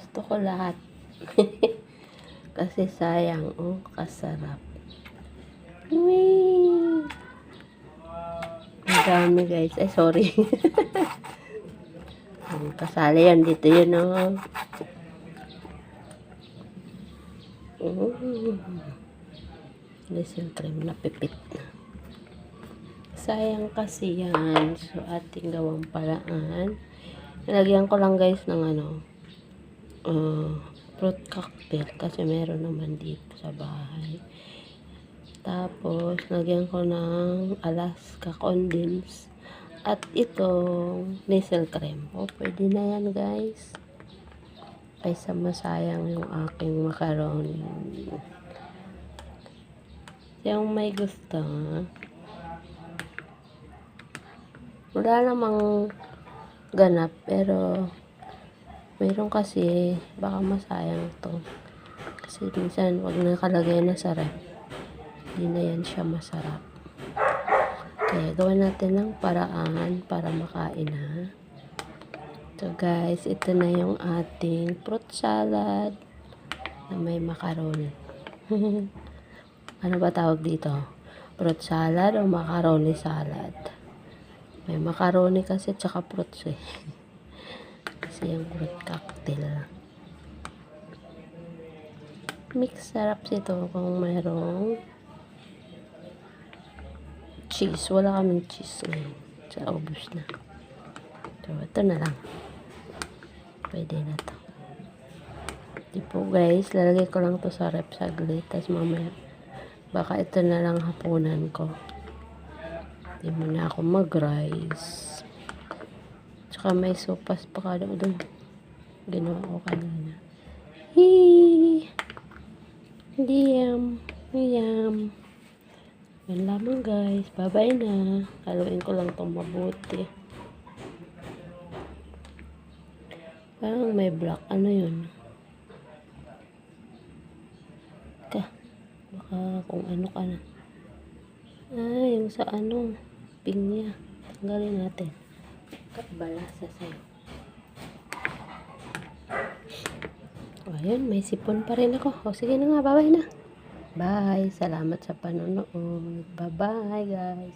Gusto ko lahat. Kasi sayang, oh, kasarap. Whee! Ang dami guys. Ay, sorry. Kasali yan. Dito yun, oh. Listen, cream na pipit. Sayang kasi yan. So, ating gawang paraan. Nilagyan ko lang guys ng fruit cocktail. Kasi meron naman dito sa bahay. Tapos, lagyan ko ng Alaska condense. At itong nasal cream. O, pwede na yan guys. Kaysa masayang yung aking macaroni. Yung may gusto, wala namang ganap, pero mayroon kasi, baka masayang to. Kasi minsan, wag nakalagay na sa ref, hindi na yan siya masarap. Kaya gawin natin ng paraan para makain, ha. So guys, ito na yung ating fruit salad na may macaroni. Ano ba tawag dito? Fruit salad o macaroni salad? May macaroni kasi tsaka fruits eh. Kasi yung fruit cocktail. Mix sarap ito kung mayroong cheese. Wala kaming cheese ngayon. So, ubos na. So, ito na lang. Pwede na to. Di po guys, lalagay ko lang to sa rep saglit. Tapos mamaya, baka ito na lang hapunan ko. Hindi mo na ako mag-rice. Tsaka may sopas pa ka doon. Ginawa ko kanina. Hee! Yum! Yum! Yan lamang guys. Bye-bye na. Haluin ko lang itong mabuti. Parang may black. Ano yun? Baka kung ano ka na. Yung sa pinya. Tanggalin natin. Balasa sa'yo. O, ayun. May sipon pa rin ako. O, sige na nga. Bye-bye na. Bye. Salamat sa panonood. Bye-bye, guys.